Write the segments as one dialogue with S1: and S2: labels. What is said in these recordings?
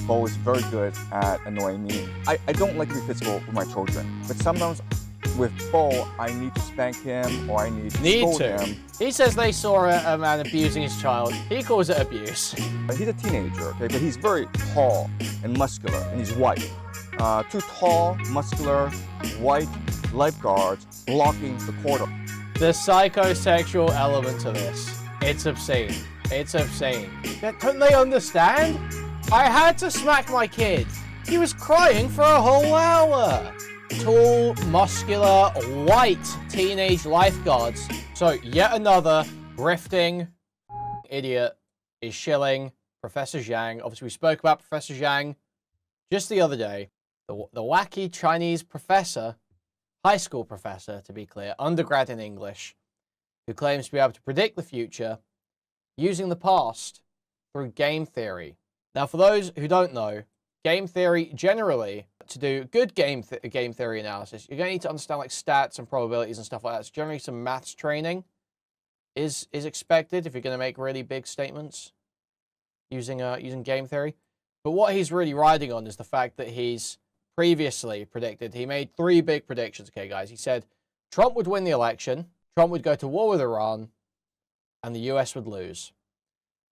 S1: Bo is very good at annoying me. I don't like to be physical with my children, but sometimes with Bo, I need to spank him or I need to scold him.
S2: He says they saw a man abusing his child. He calls it abuse.
S1: He's a teenager, okay, but he's very tall and muscular, and he's white. Two tall, muscular, white lifeguards blocking the corridor.
S2: The psychosexual element to this, it's obscene. It's obscene. Don't they understand? I had to smack my kid. He was crying for a whole hour. Tall, muscular, white teenage lifeguards. So yet another grifting idiot is shilling Professor Jiang. Obviously, we spoke about Professor Jiang just the other day. The wacky Chinese professor, high school professor to be clear, undergrad in English, who claims to be able to predict the future using the past through game theory. Now, for those who don't know, game theory generally, to do good game theory analysis, you're going to need to understand like stats and probabilities and stuff like that. So generally some maths training is expected if you're going to make really big statements using game theory. But what he's really riding on is the fact that he's previously predicted, he made 3 big predictions, okay guys. He said Trump would win the election, Trump would go to war with Iran, and the US would lose.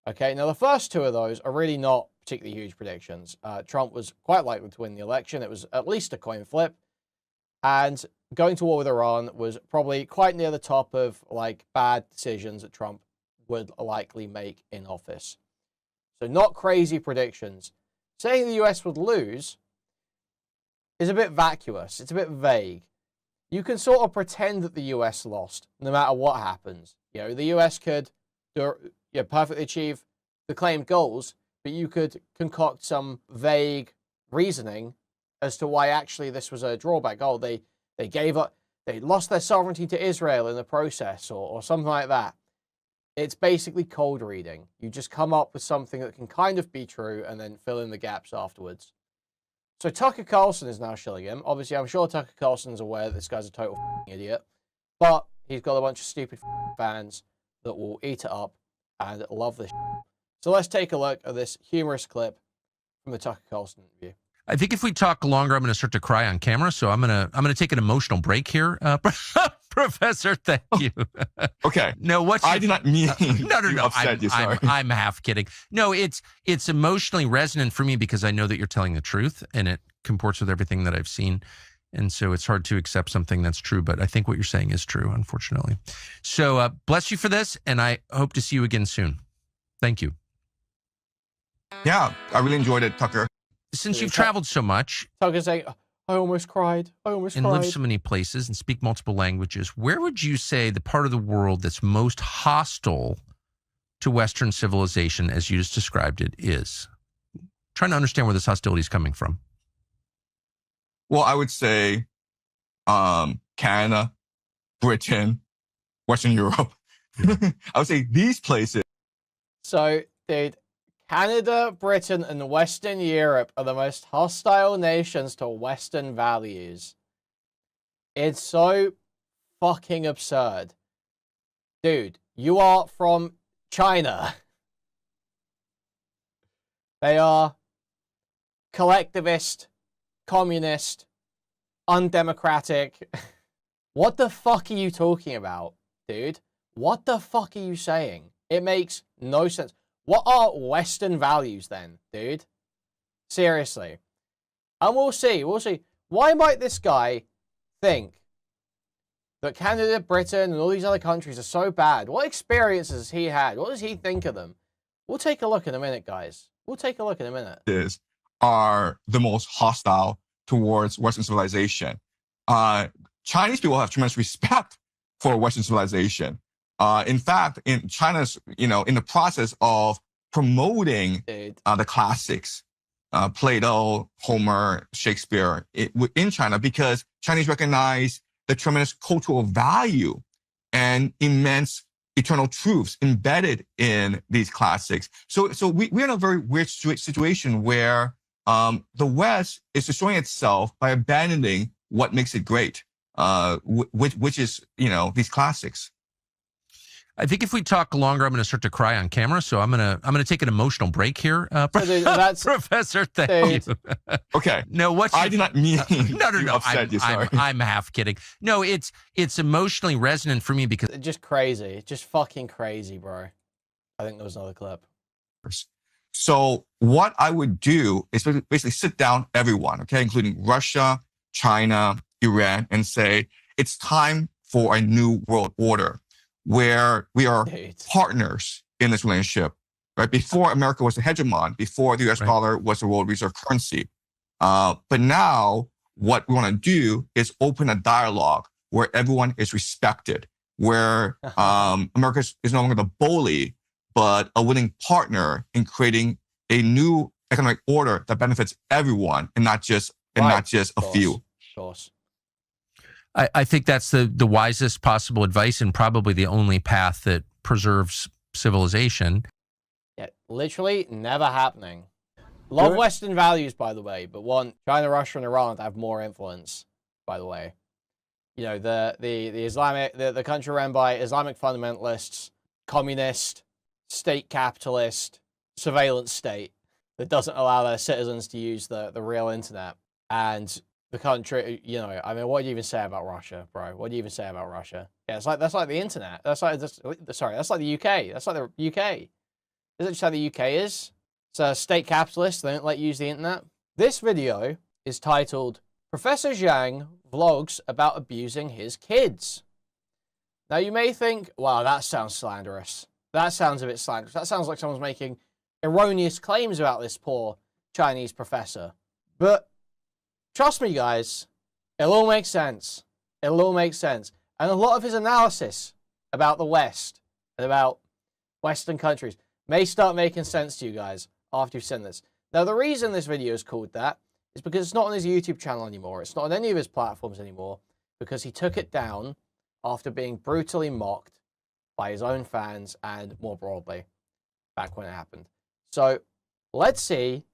S2: Okay, now the first 2 of those are really not particularly huge predictions. Trump was quite likely to win the election. It was at least a coin flip. And going to war with Iran was probably quite near the top of like bad decisions that Trump would likely make in office. So not crazy predictions. Saying the US would lose is a bit vacuous. It's a bit vague. You can sort of pretend that the US lost no matter what happens. You know, the US could perfectly achieve the claimed goals, but you could concoct some vague reasoning as to why actually this was a drawback. Oh, they gave up, they lost their sovereignty to Israel in the process, or something like that. It's basically cold reading. You just come up with something that can kind of be true and then fill in the gaps afterwards. So Tucker Carlson is now shilling him. Obviously, I'm sure Tucker Carlson's aware that this guy's a total idiot, but he's got a bunch of stupid fans that will eat it up and love this. So let's take a look at this humorous clip from the Tucker Carlson interview.
S3: I think if we talk longer, I'm going to start to cry on camera. So I'm going to take an emotional break here, Professor. Thank you.
S4: Okay.
S3: No,
S4: I did not mean
S3: no.
S4: upset you. Sorry.
S3: I'm half kidding. No, it's emotionally resonant for me because I know that you're telling the truth and it comports with everything that I've seen. And so it's hard to accept something that's true, but I think what you're saying is true, unfortunately. So bless you for this, and I hope to see you again soon. Thank you.
S4: Yeah, I really enjoyed it, Tucker.
S3: Since you've traveled so much,
S2: Tucker's saying, I almost cried. And
S3: lived so many places and speak multiple languages, where would you say the part of the world that's most hostile to Western civilization, as you just described it, is? Trying to understand where this hostility is coming from.
S4: Well, I would say Canada, Britain, Western Europe. I would say these places.
S2: So, dude, Canada, Britain, and Western Europe are the most hostile nations to Western values. It's so fucking absurd. Dude, you are from China. They are collectivist, communist, undemocratic. What the fuck are you talking about, dude? What the fuck are you saying? It makes no sense. What are Western values then, dude? Seriously. And we'll see. Why might this guy think that Canada, Britain, and all these other countries are so bad? What experiences has he had? What does he think of them? We'll take a look in a minute, guys. We'll take a look in a minute.
S4: Are the most hostile towards Western civilization. Chinese people have tremendous respect for Western civilization. In fact, in China's, in the process of promoting the classics, Plato, Homer, Shakespeare, in China, because Chinese recognize the tremendous cultural value and immense eternal truths embedded in these classics. So we're in a very weird situation where the West is destroying itself by abandoning what makes it great, which is, these classics.
S3: I think if we talk longer, I'm going to start to cry on camera. So I'm gonna take an emotional break here,
S2: that's
S3: Professor. Thank you.
S4: Okay.
S3: No,
S4: I did not mean
S3: no.
S4: to upset you. Sorry.
S3: I'm half kidding. No, it's emotionally resonant for me because
S2: just crazy, just fucking crazy, bro. I think there was another clip.
S4: So what I would do is basically sit down everyone, okay, including Russia, China, Iran, and say it's time for a new world order where we are partners in this relationship, right? Before America was the hegemon, before the US dollar was the world reserve currency. But now what we want to do is open a dialogue where everyone is respected, where America is no longer the bully, but a willing partner in creating a new economic order that benefits everyone and not just a few.
S3: I think that's the wisest possible advice and probably the only path that preserves civilization.
S2: Yeah, literally never happening. Love Western values, by the way, but want China, Russia, and Iran to have more influence, by the way. You know, the country run by Islamic fundamentalists, communist, state capitalist, surveillance state that doesn't allow their citizens to use the real internet. And the country, you know, I mean, what do you even say about Russia, bro? What do you even say about Russia? Yeah, that's like the internet. That's like that's like the UK. That's like the UK. Isn't it just how the UK is? It's a state capitalist. They don't let you use the internet. This video is titled "Professor Jiang Vlogs About Abusing His Kids." Now you may think, wow, that sounds slanderous. That sounds a bit slanderous. That sounds like someone's making erroneous claims about this poor Chinese professor. But trust me, guys, it'll all make sense. It'll all make sense. And a lot of his analysis about the West and about Western countries may start making sense to you guys after you've seen this. Now, the reason this video is called that is because it's not on his YouTube channel anymore. It's not on any of his platforms anymore because he took it down after being brutally mocked by his own fans and more broadly back when it happened. So let's see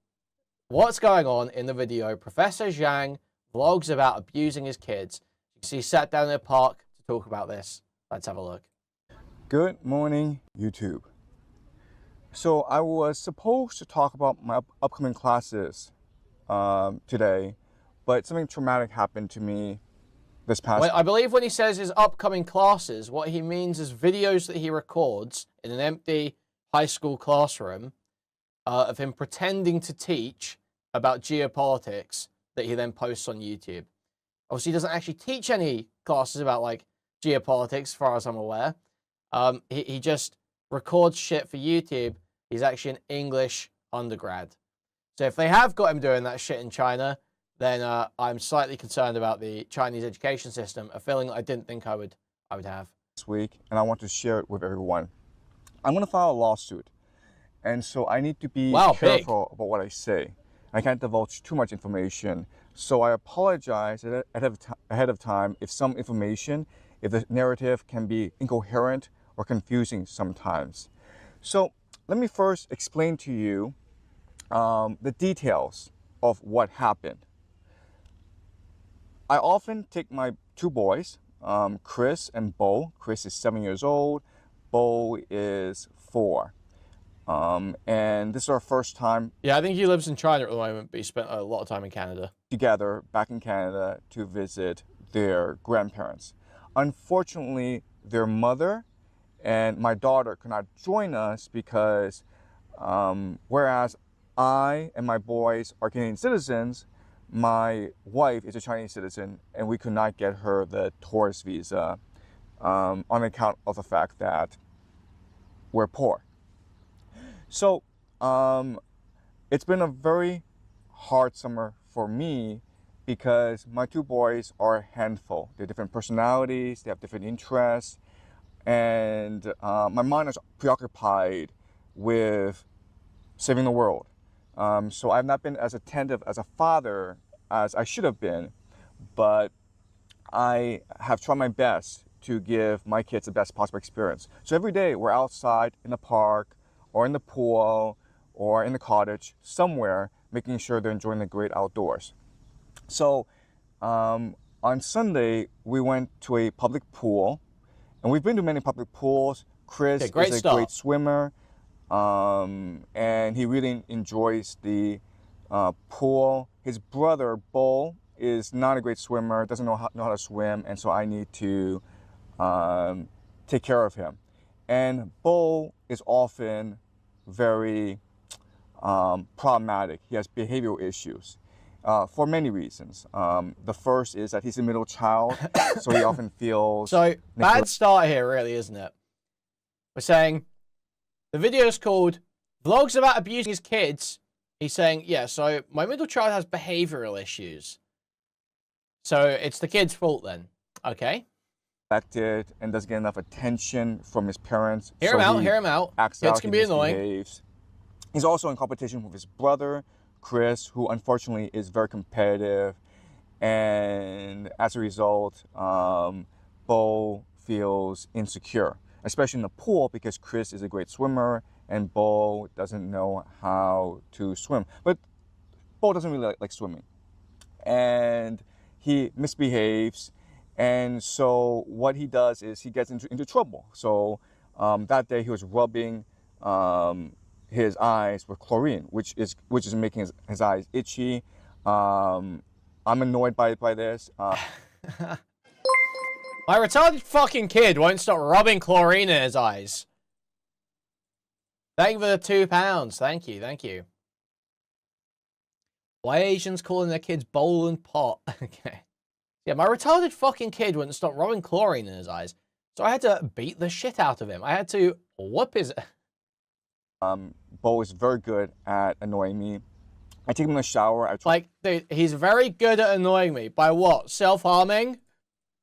S2: what's going on in the video. Professor Jiang vlogs about abusing his kids. You can see he sat down in a park to talk about this. Let's have a look.
S1: Good morning, YouTube. So I was supposed to talk about my upcoming classes today, but something traumatic happened to me this past...
S2: I believe when he says his upcoming classes, what he means is videos that he records in an empty high school classroom of him pretending to teach about geopolitics that he then posts on YouTube. Obviously, he doesn't actually teach any classes about, like, geopolitics, as far as I'm aware. He just records shit for YouTube. He's actually an English undergrad. So if they have got him doing that shit in China, then I'm slightly concerned about the Chinese education system, a feeling that I didn't think I would have.
S1: This week, and I want to share it with everyone. I'm going to file a lawsuit, and so I need to be careful about what I say. I can't divulge too much information, so I apologize ahead of time if some information, if the narrative can be incoherent or confusing sometimes. So let me first explain to you the details of what happened. I often take my two boys, Chris and Bo. Chris is 7 years old. Bo is 4. And this is our first time.
S2: Yeah, I think he lives in China at the moment, but he spent a lot of time in Canada.
S1: Together back in Canada to visit their grandparents. Unfortunately, their mother and my daughter could not join us because whereas I and my boys are Canadian citizens, my wife is a Chinese citizen, and we could not get her the tourist visa on account of the fact that we're poor. So it's been a very hard summer for me because my two boys are a handful. They have different personalities, they have different interests, and my mind is preoccupied with saving the world. So I've not been as attentive as a father as I should have been, but I have tried my best to give my kids the best possible experience. So every day we're outside in the park or in the pool or in the cottage somewhere, making sure they're enjoying the great outdoors. So on Sunday, we went to a public pool, and we've been to many public pools. Chris
S2: Okay, great
S1: is a
S2: start.
S1: great swimmer, and he really enjoys the pool. His brother, Bo, is not a great swimmer, doesn't know how to swim, and so I need to take care of him. And Bo is often very problematic. He has behavioral issues for many reasons. The first is that he's a middle child, so he often feels...
S2: So, bad start here, really, isn't it? We're saying the video is called Vlogs About Abusing His Kids. He's saying, yeah, so my middle child has behavioral issues. So it's the kid's fault then. Okay.
S1: Neglected and doesn't get enough attention from his parents.
S2: Hear him out. Kids can be annoying.
S1: He's also in competition with his brother, Chris, who unfortunately is very competitive. And as a result, Bo feels insecure, especially in the pool because Chris is a great swimmer and Bo doesn't know how to swim. But Bo doesn't really like swimming. And he misbehaves. And so what he does is he gets into trouble. So that day he was rubbing his eyes with chlorine, which is making his eyes itchy. I'm annoyed by this.
S2: My retarded fucking kid won't stop rubbing chlorine in his eyes. Thank you for the £2. Thank you, thank you. Why are Asians calling their kids bowl and pot? Okay. Yeah, my retarded fucking kid wouldn't stop rubbing chlorine in his eyes. So I had to beat the shit out of him. I had to whoop his...
S1: Bo is very good at annoying me. I take him in the shower. I try
S2: dude, he's very good at annoying me. By what? Self-harming?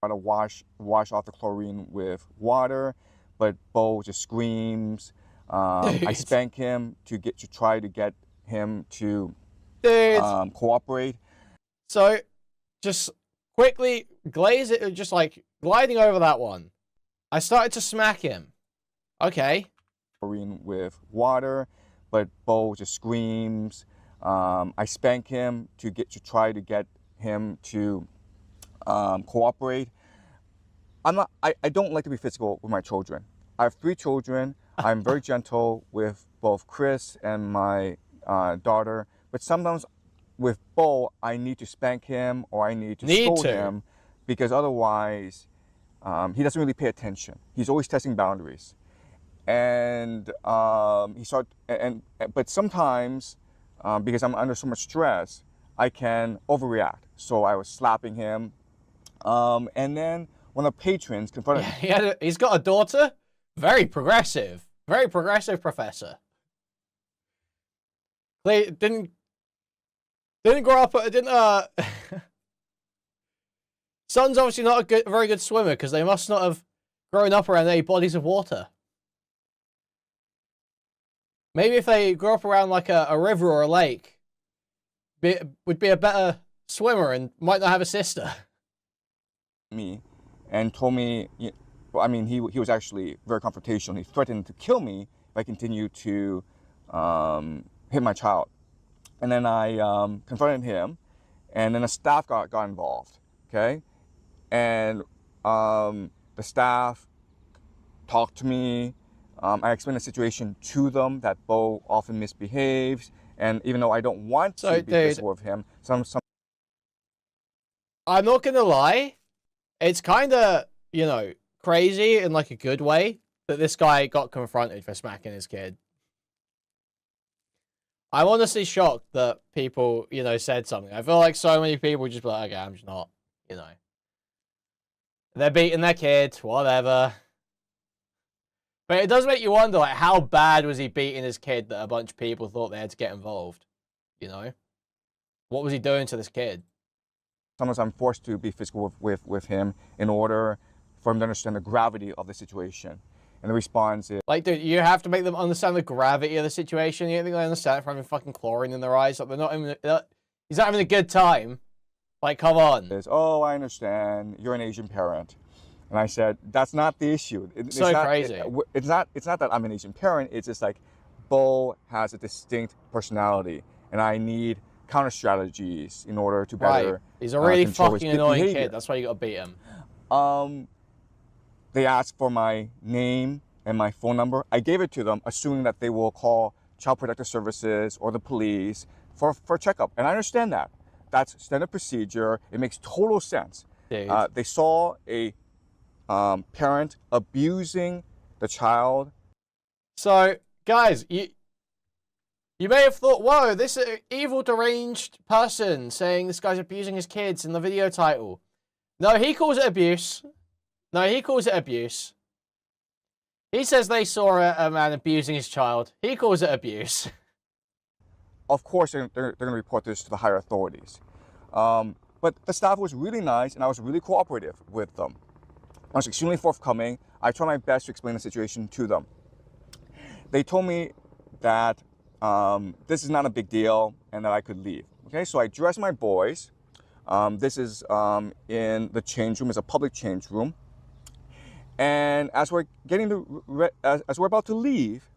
S1: to wash off the chlorine with water, but Bo just screams. I spank him to try to get him to cooperate.
S2: So, just quickly glaze it, just like gliding over that one. I started to smack him. Okay.
S1: Chlorine with water, but Bo just screams. I spank him to try to get him to cooperate. I don't like to be physical with my children. I have 3 children. I'm very gentle with both Chris and my daughter, but sometimes with Bo, I need to spank him or I need to scold him because otherwise he doesn't really pay attention. He's always testing boundaries. And but sometimes because I'm under so much stress, I can overreact. So I was slapping him. And then one of the patrons confronted
S2: me. He's got a daughter? Very progressive. Very progressive, Professor. They didn't grow up, Son's obviously not a very good swimmer because they must not have grown up around any bodies of water. Maybe if they grew up around like a river or a lake, would be a better swimmer and might not have a sister.
S1: Me and told me, I mean, he was actually very confrontational. He threatened to kill me if I continued to hit my child. And then I confronted him, and then the staff got involved, okay? And the staff talked to me. I explained the situation to them, that Bo often misbehaves, and even though I don't want to be physical with him, some
S2: I'm not gonna lie, it's kind of, crazy in like a good way that this guy got confronted for smacking his kid. I'm honestly shocked that people, said something. I feel like so many people just be like, okay, I'm just not, They're beating their kid, whatever. But it does make you wonder, like, how bad was he beating his kid that a bunch of people thought they had to get involved? What was he doing to this kid?
S1: Sometimes I'm forced to be physical with him in order for him to understand the gravity of the situation. And the response is...
S2: Like, dude, you have to make them understand the gravity of the situation. You don't think they understand it from having fucking chlorine in their eyes? Like, he's not having a good time. Like, come on.
S1: Oh, I understand. You're an Asian parent. And I said, that's not the issue. It's
S2: crazy.
S1: It's not that I'm an Asian parent. It's just like, Bo has a distinct personality. And I need counter strategies in order to better...
S2: Right. He's a really fucking annoying
S1: behavior.
S2: kid. That's why you gotta beat him.
S1: They asked for my name and my phone number. I gave it to them, assuming that they will call Child Protective Services or the police for a checkup. And I understand that. That's standard procedure. It makes total sense. They saw a parent abusing the child.
S2: So, guys, you may have thought, whoa, this evil deranged person saying this guy's abusing his kids in the video title. No, he calls it abuse. No, he calls it abuse. He says they saw a man abusing his child. He calls it abuse.
S1: Of course, they're going to report this to the higher authorities. But the staff was really nice, and I was really cooperative with them. I was extremely forthcoming. I tried my best to explain the situation to them. They told me that this is not a big deal and that I could leave. Okay, so I dressed my boys. This is in the change room. It's a public change room. And as we're as we're about to leave,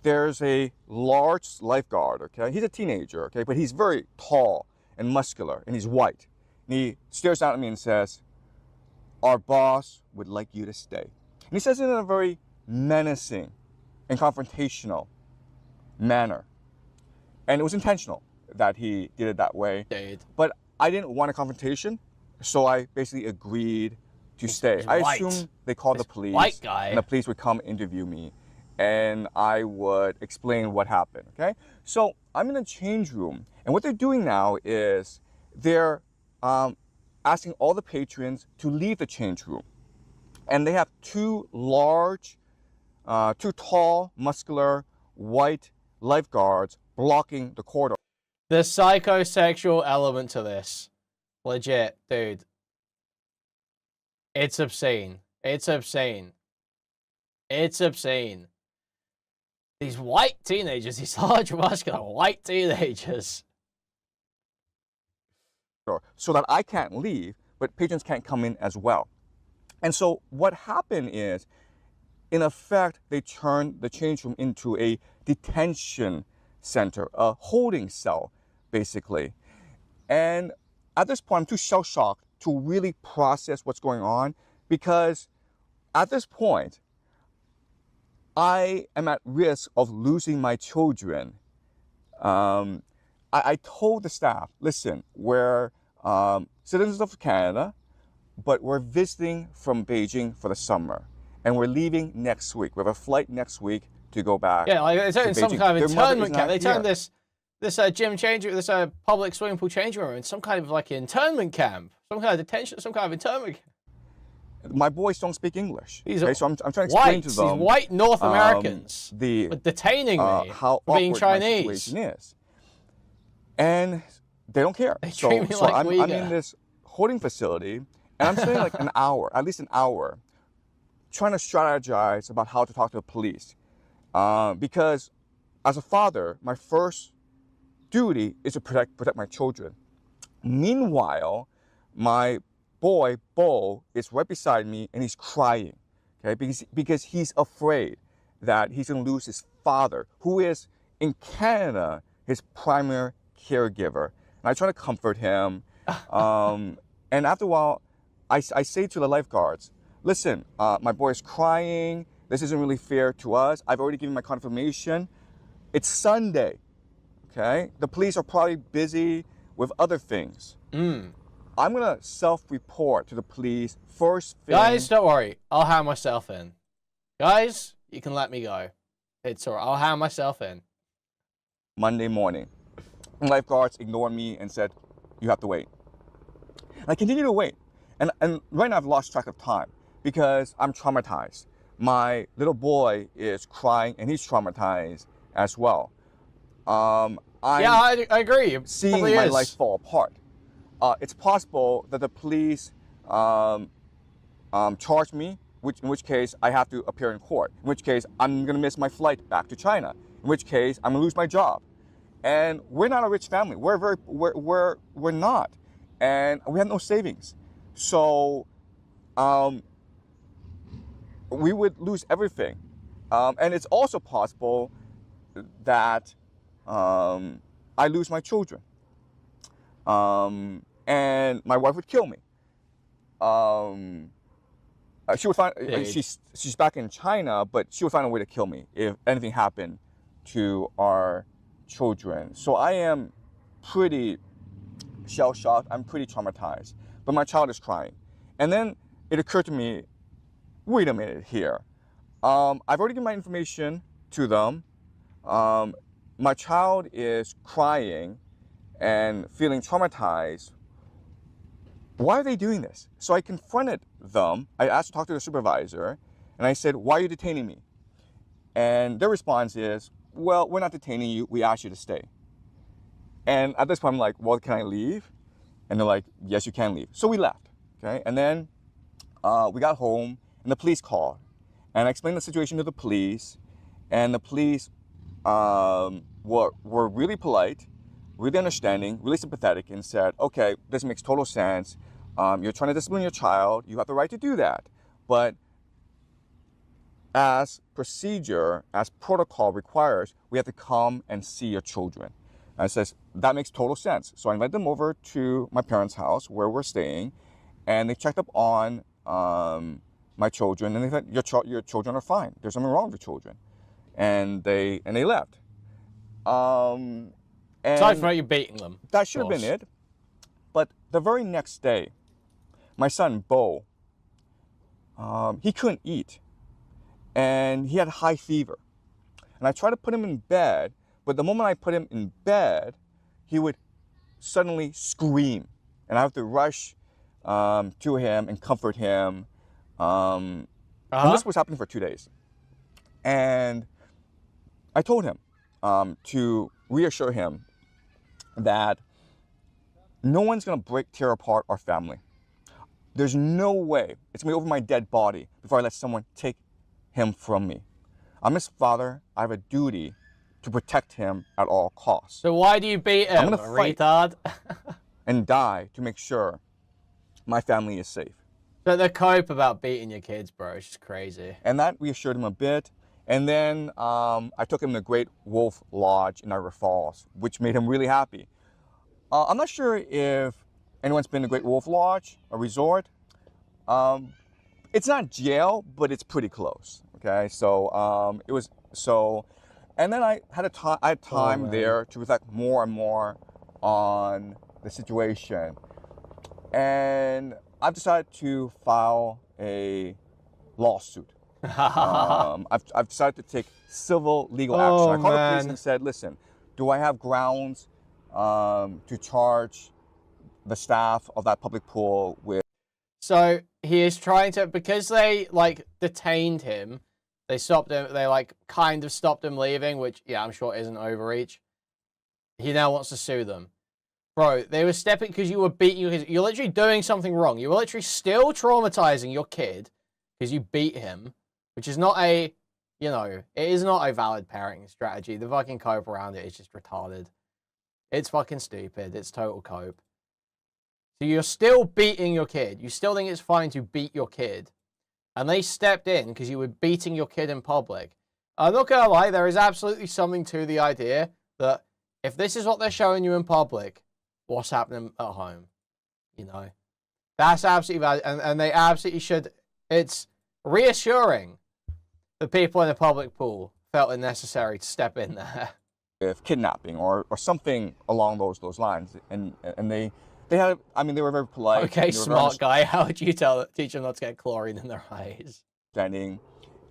S1: there's a large lifeguard. Okay, he's a teenager. Okay, but he's very tall and muscular, and he's white. And he stares down at me and says, "Our boss would like you to stay." And he says it in a very menacing and confrontational manner. And it was intentional that he did it that way. But I didn't want a confrontation, so I basically agreed to stay. I assumed they called the police, and the police would come interview me, and I would explain what happened, okay? So I'm in a change room, and what they're doing now is they're asking all the patrons to leave the change room. And they have two tall, muscular, white lifeguards blocking the corridor.
S2: The psychosexual element to this. Legit, dude. It's obscene. It's obscene. It's obscene. These white teenagers, these large, muscular, white teenagers.
S1: So that I can't leave, but patrons can't come in as well. And so what happened is, in effect, they turned the change room into a detention center, a holding cell, basically. And at this point, I'm too shell-shocked to really process what's going on, because at this point, I am at risk of losing my children. I told the staff, listen, we're citizens of Canada, but we're visiting from Beijing for the summer. And we're leaving next week. We have a flight next week to go back.
S2: Yeah, like it's in some kind of internment camp. They turned this gym change, this public swimming pool change room in some kind of like internment camp, some kind of detention, some kind of internment camp.
S1: My boys don't speak English.
S2: These
S1: okay, so I'm trying to explain to them.
S2: These white North Americans
S1: were
S2: detaining me
S1: how
S2: for being
S1: awkward
S2: Chinese.
S1: my situation is. And they don't care.
S2: They treat me like
S1: I'm in this holding facility, and I'm spending like an hour, at least an hour, trying to strategize about how to talk to the police. Because as a father, my first duty is to protect my children. Meanwhile, my boy, Bo, is right beside me, and he's crying, okay? Because he's afraid that he's going to lose his father, who is, in Canada, his primary caregiver. And I try to comfort him. And after a while, I say to the lifeguards, listen, my boy is crying. This isn't really fair to us. I've already given my confirmation. It's Sunday, okay? The police are probably busy with other things. I'm going to self-report to the police first thing.
S2: Guys, don't worry. I'll hand myself in. Guys, you can let me go. It's all right. I'll hand myself in.
S1: Monday morning. Lifeguards ignored me and said, you have to wait. And I continue to wait. And right now I've lost track of time because I'm traumatized. My little boy is crying and he's traumatized as well.
S2: I agree. It
S1: seeing my life fall apart. It's possible that the police charge me, in which case I have to appear in court, in which case I'm going to miss my flight back to China, in which case I'm going to lose my job. And we're not a rich family. We're not. And we have no savings. So we would lose everything. And it's also possible that I lose my children. And my wife would kill me. She would find
S2: Dude.
S1: she's back in China, but she would find a way to kill me if anything happened to our children. So I am pretty shell-shocked. I'm pretty traumatized. But my child is crying, and then it occurred to me, wait a minute here. I've already given my information to them. My child is crying and feeling traumatized. Why are they doing this? So I confronted them. I asked to talk to the supervisor, and I said, why are you detaining me? And their response is, well, we're not detaining you. We asked you to stay. And at this point, I'm like, well, can I leave? And they're like, yes, you can leave. So we left, okay? And then we got home, and the police called. And I explained the situation to the police, and the police were really polite, really understanding, really sympathetic, and said, okay, this makes total sense. You're trying to discipline your child. You have the right to do that. But as procedure, as protocol requires, we have to come and see your children. And I says, that makes total sense. So I invited them over to my parents' house where we're staying, and they checked up on my children, and they said, your children are fine. There's nothing wrong with your children. And they left. And
S2: Aside from you beating them.
S1: that should have been it. But the very next day, my son, Bo, he couldn't eat. And he had high fever. And I tried to put him in bed, but the moment I put him in bed, he would suddenly scream. And I have to rush to him and comfort him. And this was happening for 2 days. And I told him to reassure him that no one's going to tear apart our family. There's no way it's going to be over my dead body before I let someone take him from me. I'm his father. I have a duty to protect him at all costs.
S2: So why do you beat him,
S1: I'm gonna fight
S2: retard?
S1: and die to make sure my family is safe.
S2: But the cope about beating your kids, bro, is just crazy.
S1: And that reassured him a bit. And then I took him to Great Wolf Lodge in Niagara Falls, which made him really happy. I'm not sure if anyone's been to Great Wolf Lodge, a resort. It's not jail, but it's pretty close. Okay, so it was so, and then I had time there to reflect more and more on the situation, and I've decided to file a lawsuit. I've decided to take civil legal action. I called the police and said, listen, do I have grounds to charge the staff of that public pool with?
S2: So he is trying to, because they like detained him, they stopped him, they like kind of stopped him leaving, which yeah, I'm sure isn't overreach. He now wants to sue them. Bro, they were stepping because you were beating your kid. You're literally doing something wrong. You were literally still traumatizing your kid because you beat him, which is not a, you know, it is not a valid parenting strategy. The fucking cope around it is just retarded. It's fucking stupid. It's total cope. So you're still beating your kid. You still think it's fine to beat your kid. And they stepped in because you were beating your kid in public. I'm not going to lie, there is absolutely something to the idea that if this is what they're showing you in public, what's happening at home? You know? That's absolutely valid. And they absolutely should. It's reassuring that people in the public pool felt it necessary to step in there.
S1: With kidnapping or something along those lines. And they had, I mean, they were very polite.
S2: Okay, smart guy. How would you teach them not to get chlorine in their eyes?
S1: Standing,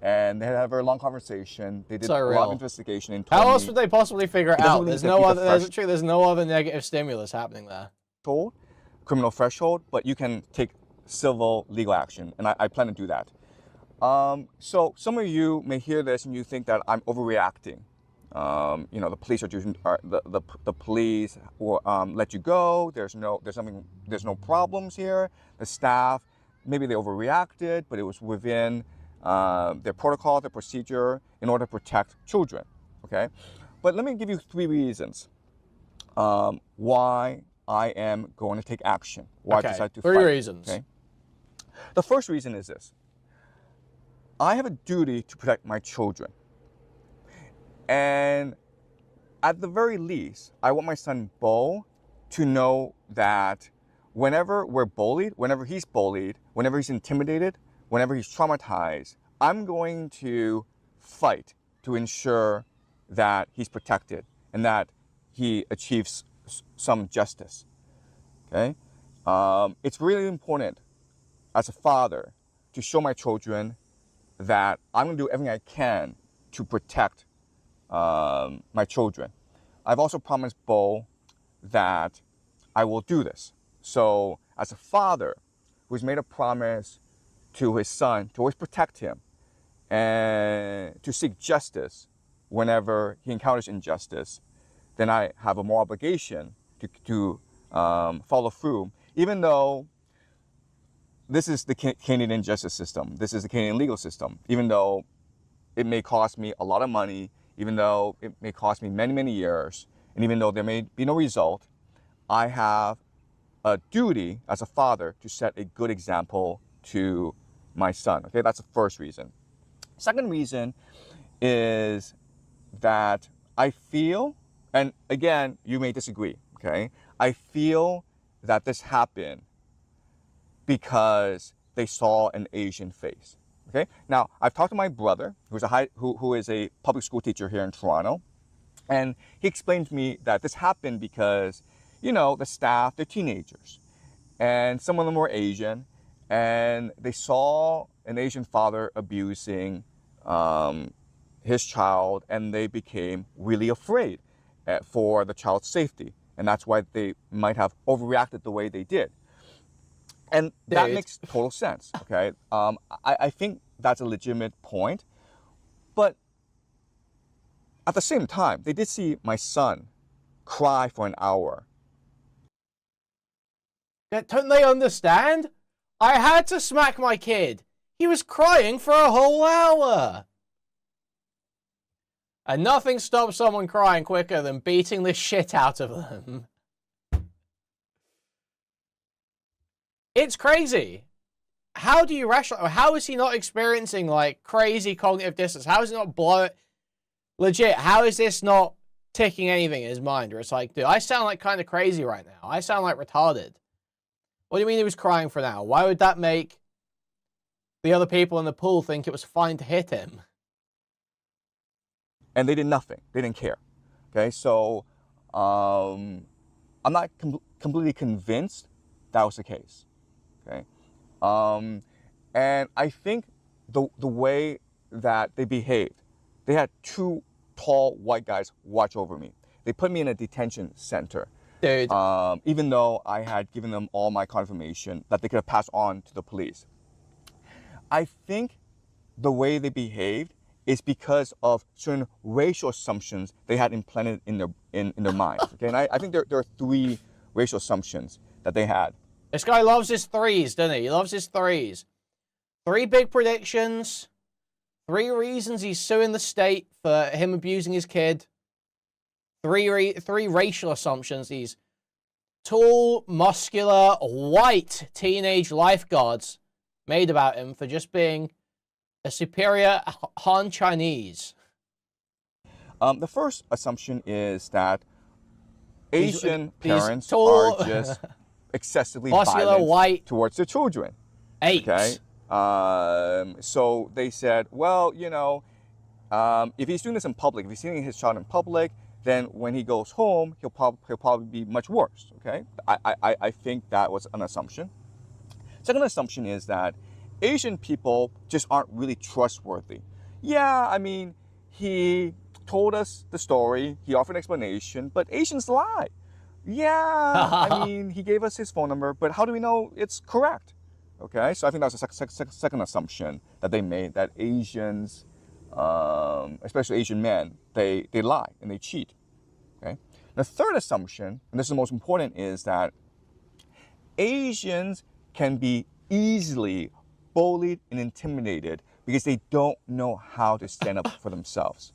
S1: and they had a very long conversation. They did
S2: So
S1: a
S2: real.
S1: lot of investigation. And
S2: How else would they possibly figure it out?
S1: really
S2: There's
S1: need to
S2: no
S1: be the
S2: other.
S1: fresh-
S2: There's no other negative stimulus happening there.
S1: criminal threshold, but you can take civil legal action, and I plan to do that. So some of you may hear this and you think that I'm overreacting. You know, the police are doing, the police will let you go. There's no problems here. The staff, maybe they overreacted, but it was within their protocol, their procedure in order to protect children. Okay, but let me give you 3 reasons why I am going to take action. Why I decided to fight.
S2: 3 reasons.
S1: Okay. The first reason is this: I have a duty to protect my children. And at the very least, I want my son Bo to know that whenever we're bullied, whenever he's intimidated, whenever he's traumatized, I'm going to fight to ensure that he's protected and that he achieves some justice. Okay? It's really important as a father to show my children that I'm going to do everything I can to protect my children. I've also promised Bo that I will do this. So as a father who's made a promise to his son to always protect him and to seek justice whenever he encounters injustice, then I have a moral obligation to follow through, even though this is the Canadian justice system. This is the Canadian legal system. Even though it may cost me a lot of money, even though it may cost me many, many years, and even though there may be no result, I have a duty as a father to set a good example to my son. Okay, that's the first reason. Second reason is that I feel, and again, you may disagree, okay? I feel that this happened because they saw an Asian face. Okay. Now, I've talked to my brother, who is a public school teacher here in Toronto, and he explained to me that this happened because, you know, the staff, they're teenagers, and some of them were Asian, and they saw an Asian father abusing his child, and they became really afraid for the child's safety, and that's why they might have overreacted the way they did. And that makes total sense, okay? I think that's a legitimate point. But at the same time, they did see my son cry for an hour.
S2: Don't they understand? I had to smack my kid. He was crying for a whole hour. And nothing stops someone crying quicker than beating the shit out of them. It's crazy. How do you rationalize? How is he not experiencing like crazy cognitive dissonance? How is it not legit? How is this not ticking anything in his mind? Or it's like, dude, I sound like kind of crazy right now. I sound like retarded. What do you mean he was crying for an hour? Why would that make the other people in the pool think it was fine to hit him?
S1: And they did nothing. They didn't care. Okay, so I'm not completely convinced that was the case. Okay, and I think the way that they behaved, they had two tall white guys watch over me. They put me in a detention center.
S2: Dude.
S1: Even though I had given them all my confirmation that they could have passed on to the police. I think the way they behaved is because of certain racial assumptions they had implanted in their minds. Okay, and I think there are three racial assumptions that they had.
S2: This guy loves his threes, doesn't he? He loves his threes. 3 big predictions. 3 reasons he's suing the state for him abusing his kid. 3 racial assumptions. These tall, muscular, white teenage lifeguards made about him for just being a superior Han Chinese.
S1: The first assumption is that Asian parents tall, are just excessively violent
S2: white
S1: towards their children.
S2: Apes.
S1: Okay. So they said, well, you know, if he's doing this in public, if he's seeing his child in public, then when he goes home, he'll probably be much worse. Okay. I think that was an assumption. Second assumption is that Asian people just aren't really trustworthy. Yeah, I mean, he told us the story, he offered an explanation, but Asians lie. Yeah, I mean, he gave us his phone number, but how do we know it's correct? Okay, so I think that's the second assumption that they made, that Asians, especially Asian men, they lie and they cheat. Okay, the third assumption, and this is the most important, is that Asians can be easily bullied and intimidated because they don't know how to stand up for themselves.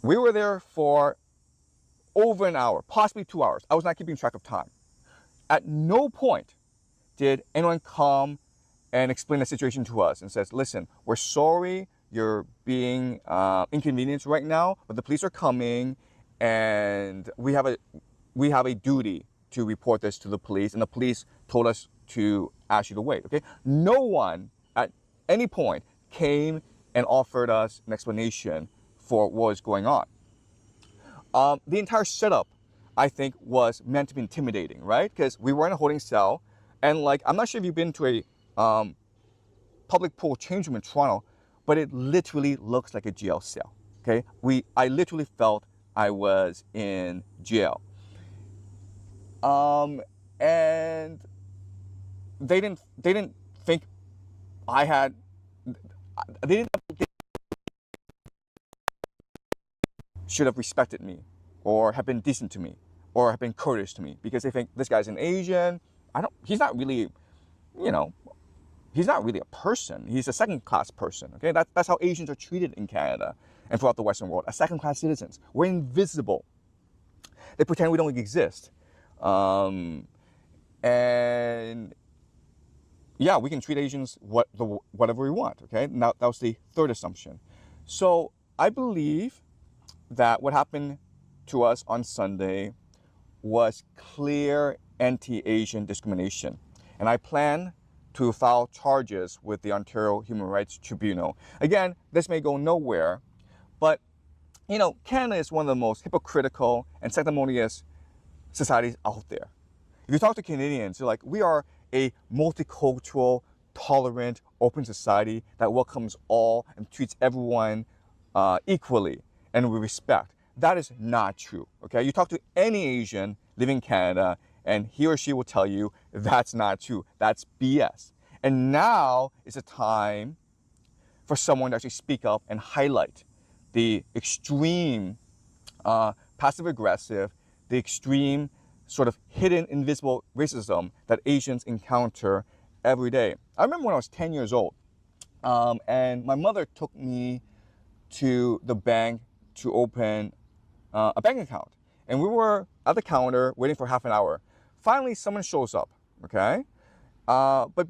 S1: We were there for over an hour, possibly 2 hours. I was not keeping track of time. At no point did anyone come and explain the situation to us and says, listen, we're sorry you're being inconvenienced right now, but the police are coming and we have a duty to report this to the police, and the police told us to ask you to wait. Okay, no one at any point came and offered us an explanation for what was going on. The entire setup, I think, was meant to be intimidating, right? Because we were in a holding cell, and like, I'm not sure if you've been to a public pool change room in Toronto, but it literally looks like a jail cell. Okay, I literally felt I was in jail, and they didn't think I had. They didn't should have respected me, or have been decent to me, or have been courteous to me, because they think this guy's an Asian. He's not really, you know, he's not really a person. He's a second-class person. Okay, that's how Asians are treated in Canada and throughout the Western world, as second-class citizens. We're invisible. They pretend we don't exist, and yeah, we can treat Asians whatever we want. Okay, now that was the third assumption. So I believe that what happened to us on Sunday was clear anti-Asian discrimination, and I plan to file charges with the Ontario Human Rights Tribunal. Again, this may go nowhere, but you know, Canada is one of the most hypocritical and sanctimonious societies out there. If you talk to Canadians, they're like, we are a multicultural, tolerant, open society that welcomes all and treats everyone equally and with respect. That is not true, okay? You talk to any Asian living in Canada, and he or she will tell you that's not true. That's BS. And now is a time for someone to actually speak up and highlight the extreme passive-aggressive, the extreme sort of hidden, invisible racism that Asians encounter every day. I remember when I was 10 years old, and my mother took me to the bank to open a bank account. And we were at the counter waiting for half an hour. Finally, someone shows up, okay? But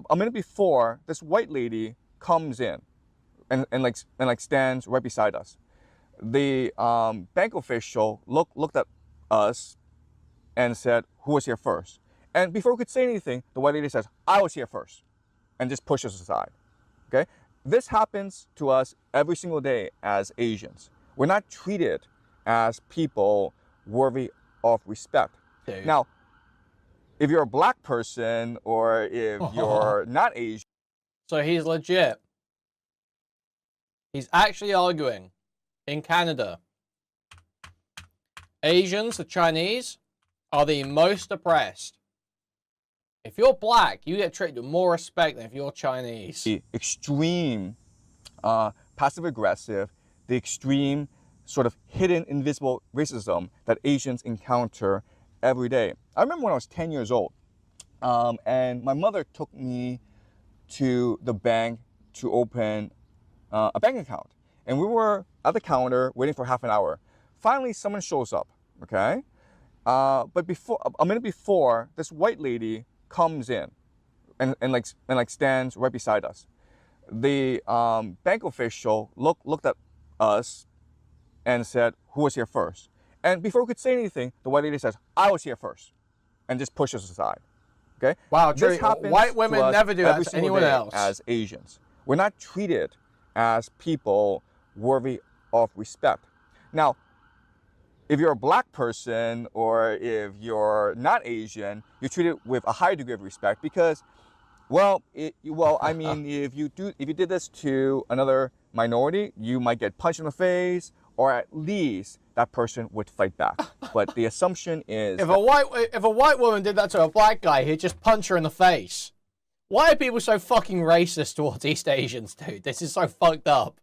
S1: a minute before, this white lady comes in and stands right beside us. The bank official looked at us and said, who was here first? And before we could say anything, the white lady says, I was here first, and just pushes us aside, okay? This happens to us every single day as Asians. We're not treated as people worthy of respect.
S2: Dude.
S1: Now, if you're a black person or if you're not Asian.
S2: So he's legit. He's actually arguing in Canada, Asians, the Chinese, are the most oppressed. If you're black, you get treated with more respect than if you're Chinese.
S1: The extreme passive-aggressive, the extreme sort of hidden, invisible racism that Asians encounter every day. I remember when I was 10 years old, and my mother took me to the bank to open a bank account. And we were at the counter waiting for half an hour. Finally, someone shows up, okay? But a minute before, this white lady comes in and stands right beside us. The bank official looked at us and said, who was here first? And before we could say anything, the white lady says, I was here first, and just pushes us aside, okay?
S2: Wow,
S1: this happens
S2: white women
S1: to us
S2: never do that
S1: every
S2: to
S1: single
S2: anyone
S1: day
S2: else.
S1: as Asians. We're not treated as people worthy of respect. Now, if you're a black person or if you're not Asian, you're treated with a higher degree of respect because, I mean, if you did this to another minority, you might get punched in the face, or at least that person would fight back. But the assumption is
S2: if a white woman did that to a black guy, he'd just punch her in the face. Why are people so fucking racist towards East Asians, dude? This is so fucked up.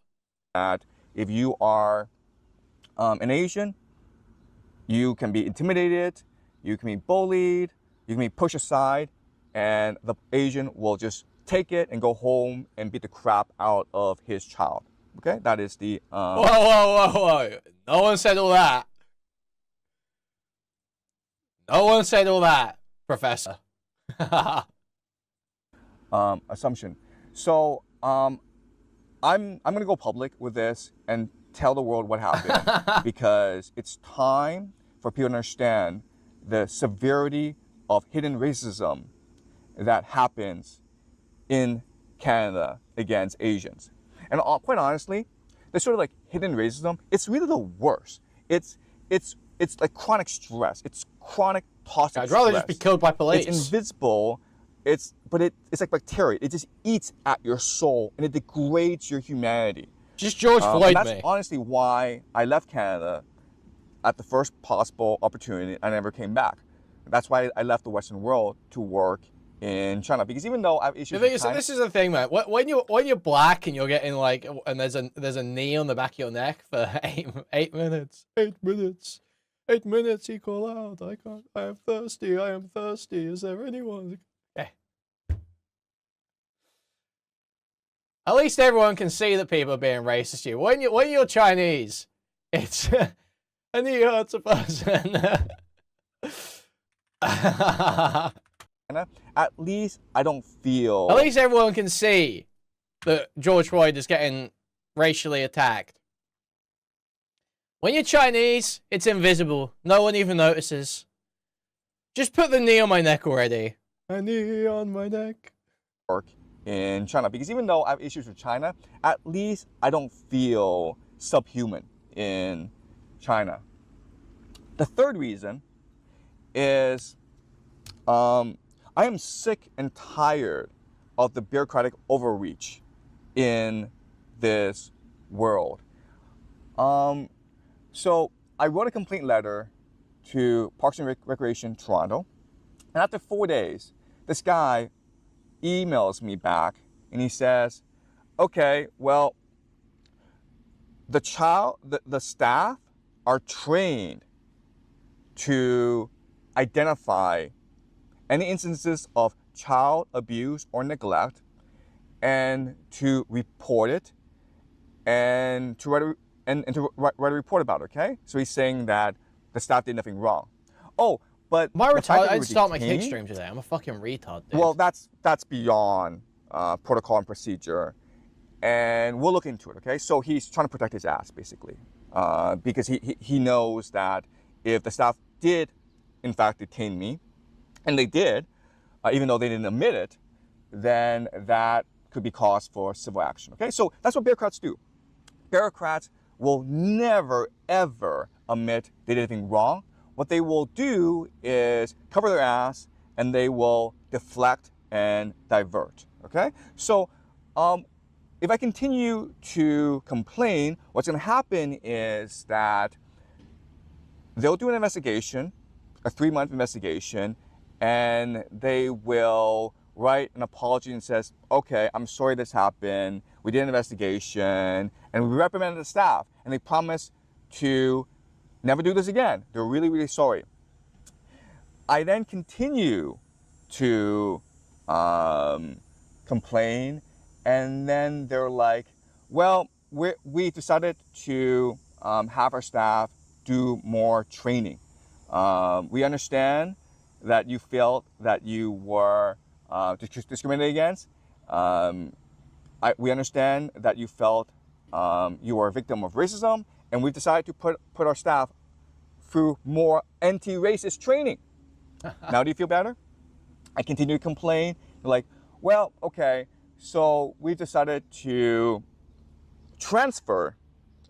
S1: That if you are an Asian, you can be intimidated, you can be bullied, you can be pushed aside, and the Asian will just take it and go home and beat the crap out of his child. Okay, that is the.
S2: Whoa! No one said all that. No one said all that, Professor.
S1: Assumption. So I'm gonna go public with this and tell the world what happened because it's time for people to understand the severity of hidden racism that happens in Canada against Asians. And quite honestly, this sort of like hidden racism, it's really the worst. It's like chronic stress. It's chronic toxic
S2: I'd rather
S1: stress.
S2: just be killed by police.
S1: It's invisible. It's like bacteria. It just eats at your soul and it degrades your humanity.
S2: Just George Floyd
S1: and that's
S2: me.
S1: honestly why I left Canada at the first possible opportunity. I never came back. That's why I left the Western world to work in China, because even though I have issues with China,
S2: this is the thing, man. When you're black and you're getting like, and there's a knee on the back of your neck for 8 minutes. 8 minutes. 8 minutes equal out. I can't. I am thirsty. I am thirsty. Is there anyone? Okay. At least everyone can see that people are being racist to you. When you're Chinese, it's a knee hurts a person.
S1: at least I don't feel.
S2: At least everyone can see that George Floyd is getting racially attacked. When you're Chinese, it's invisible. No one even notices. Just put the knee on my neck already. A knee on my neck.
S1: Work in China, because even though I have issues with China, at least I don't feel subhuman in China. The third reason is I am sick and tired of the bureaucratic overreach in this world. So I wrote a complaint letter to Parks and Recreation Toronto, and after 4 days, this guy emails me back and he says, okay, well, the staff are trained to identify any instances of child abuse or neglect and to report it and to write a report about it, okay? So he's saying that the staff did nothing wrong. Oh, but
S2: am I retarded? I didn't start my
S1: detained,
S2: kick stream today. I'm a fucking retard, dude.
S1: well, that's beyond protocol and procedure, and we'll look into it, okay? So he's trying to protect his ass, basically, because he knows that if the staff did, in fact, detain me, and they did, even though they didn't admit it, then that could be cause for civil action, okay? So that's what bureaucrats do. Bureaucrats will never, ever admit they did anything wrong. What they will do is cover their ass and they will deflect and divert, okay? So if I continue to complain, what's gonna happen is that they'll do an investigation, a 3-month investigation, and they will write an apology and says, okay, I'm sorry this happened. We did an investigation and we reprimanded the staff, and they promise to never do this again. They're really, really sorry. I then continue to complain, and then they're like, well, we decided to have our staff do more training. We understand that you felt that you were discriminated against. We understand that you felt you were a victim of racism, and we've decided to put our staff through more anti-racist training. Now do you feel better? I continue to complain. They're like, well, okay, so we've decided to transfer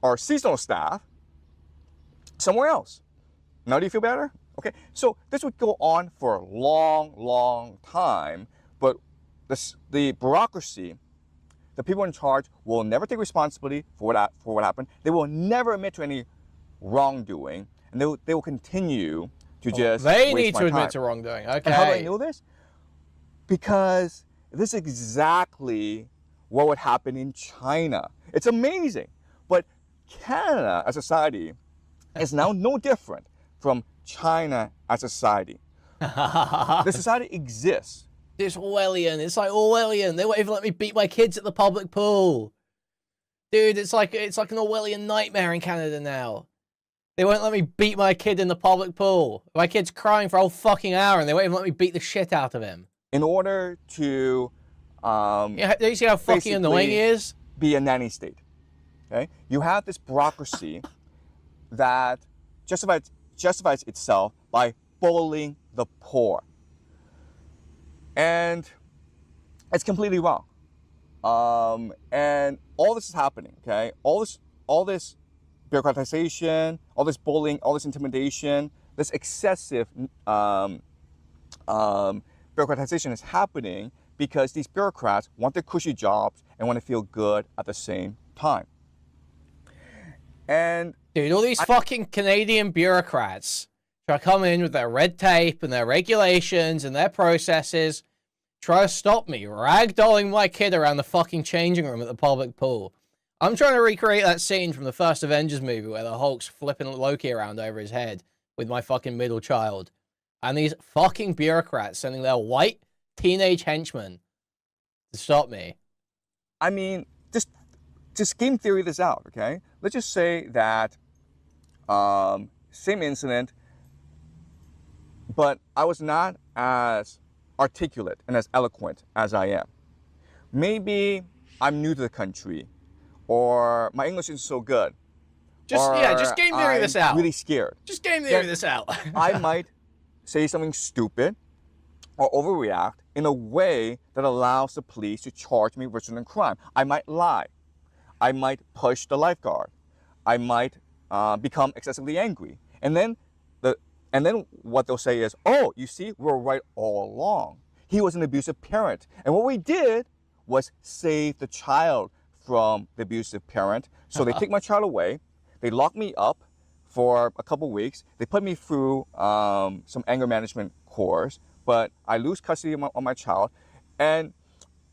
S1: our seasonal staff somewhere else. Now do you feel better? Okay, so this would go on for a long, long time, but the bureaucracy, the people in charge, will never take responsibility for what happened. They will never admit to any wrongdoing, and they will continue to just
S2: They
S1: waste
S2: need
S1: my
S2: to admit
S1: time.
S2: to wrongdoing. Okay.
S1: And how do I know this? Because this is exactly what would happen in China. It's amazing. But Canada as a society is now no different from China as a society. The society exists.
S2: It's Orwellian. It's like Orwellian. They won't even let me beat my kids at the public pool. Dude, it's like an Orwellian nightmare in Canada now. They won't let me beat my kid in the public pool. My kid's crying for a whole fucking hour and they won't even let me beat the shit out of him.
S1: In order to
S2: Yeah, do you see how fucking annoying he is?
S1: Be a nanny state. Okay? You have this bureaucracy that justifies itself by bullying the poor. And it's completely wrong. And all this is happening, okay? All this bureaucratization, all this bullying, all this intimidation, this excessive bureaucratization is happening because these bureaucrats want their cushy jobs and want to feel good at the same time. And
S2: dude, all these fucking Canadian bureaucrats try to come in with their red tape and their regulations and their processes, try to stop me ragdolling my kid around the fucking changing room at the public pool. I'm trying to recreate that scene from the first Avengers movie where the Hulk's flipping Loki around over his head with my fucking middle child. And these fucking bureaucrats sending their white teenage henchmen to stop me.
S1: I mean, just game theory this out, okay? Let's just say that same incident, but I was not as articulate and as eloquent as I am. Maybe I'm new to the country, or my English isn't so good.
S2: Just game theory this out.
S1: I'm really scared.
S2: Just game theory this out.
S1: I might say something stupid or overreact in a way that allows the police to charge me with certain crime. I might lie. I might push the lifeguard. I might become excessively angry. And then what they'll say is, oh, you see, we were right all along. He was an abusive parent. And what we did was save the child from the abusive parent. So they take my child away. They lock me up for a couple weeks. They put me through some anger management course, but I lose custody of my child. And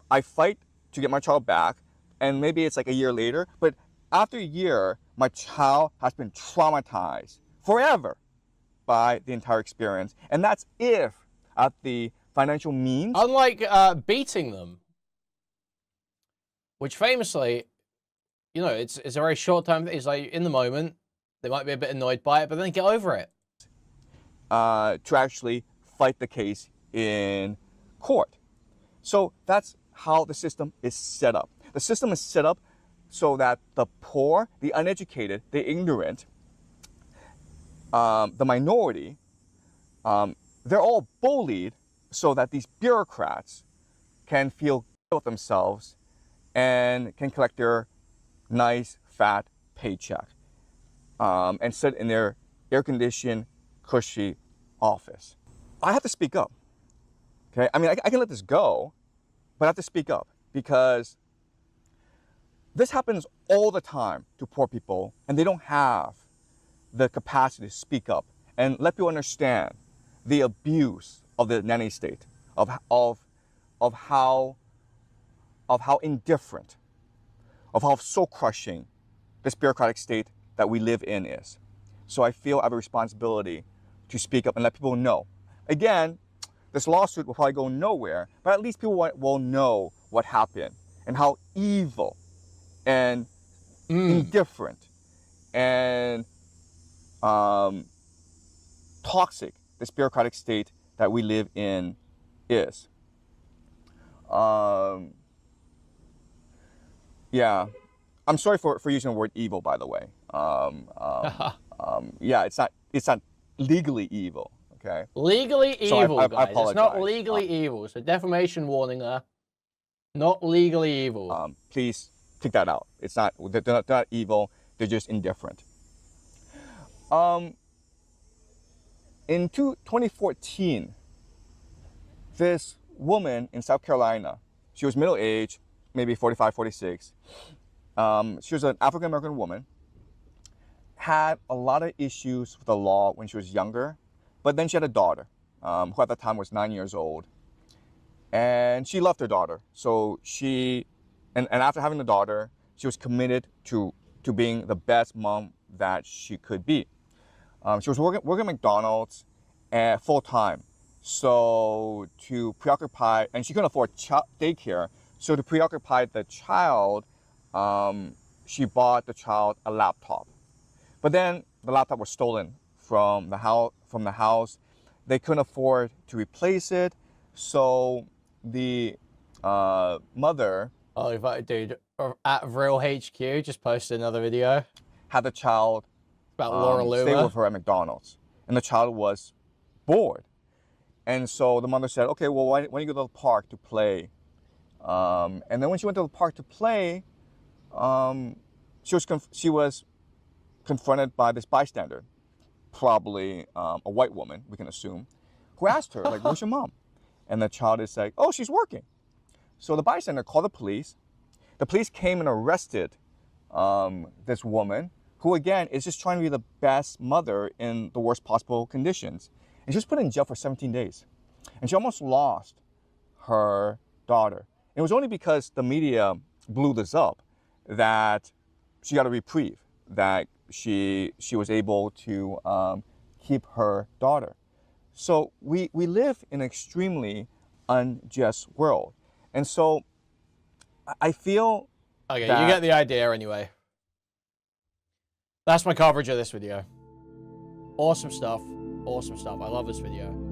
S1: I fight to get my child back. And maybe it's like a year later. But after a year, my child has been traumatized forever by the entire experience. And that's if I have the financial means.
S2: Unlike beating them, which famously, you know, it's a very short time. It's like in the moment, they might be a bit annoyed by it, but then get over it.
S1: To actually fight the case in court. So that's how the system is set up. The system is set up so that the poor, the uneducated, the ignorant, the minority, they're all bullied so that these bureaucrats can feel good with themselves and can collect their nice, fat paycheck and sit in their air-conditioned, cushy office. I have to speak up, okay? I mean, I can let this go, but I have to speak up because this happens all the time to poor people, and they don't have the capacity to speak up and let people understand the abuse of the nanny state, of how indifferent, of how soul crushing this bureaucratic state that we live in is. So I feel I have a responsibility to speak up and let people know. Again, this lawsuit will probably go nowhere, but at least people will know what happened and how evil and indifferent and toxic this bureaucratic state that we live in is. Yeah, I'm sorry for using the word evil, by the way. Yeah, it's not legally evil. Okay.
S2: Legally evil,
S1: so I
S2: guys.
S1: apologize.
S2: It's not legally evil. So defamation warning there. Not legally evil.
S1: Please take that out. It's not. They're not evil. They're just indifferent. In 2014, this woman in South Carolina, she was middle-aged, maybe 45, 46. She was an African-American woman, had a lot of issues with the law when she was younger, but then she had a daughter, who at the time was 9 years old. And she loved her daughter. So and after having the daughter, she was committed to being the best mom that she could be. She was working at McDonald's full-time. So to preoccupy, and she couldn't afford daycare, so to preoccupy the child, she bought the child a laptop. But then the laptop was stolen from the house. They couldn't afford to replace it, so the mother.
S2: Oh, dude, at Real HQ just posted another video.
S1: Had the child
S2: about Laura Loomer.
S1: Stay with her at McDonald's, and the child was bored. And so the mother said, okay, well, why don't you go to the park to play And then when she went to the park to play, she was confronted by this bystander, probably a white woman, we can assume, who asked her, like, where's your mom? And the child is like, oh, she's working. So the bystander called the police. The police came and arrested this woman, who again is just trying to be the best mother in the worst possible conditions. And she was put in jail for 17 days. And she almost lost her daughter. It was only because the media blew this up that she got a reprieve, that she was able to keep her daughter. So we live in an extremely unjust world. And so I feel
S2: Okay,
S1: that,
S2: you get the idea anyway. That's my coverage of this video. Awesome stuff. Awesome stuff. I love this video.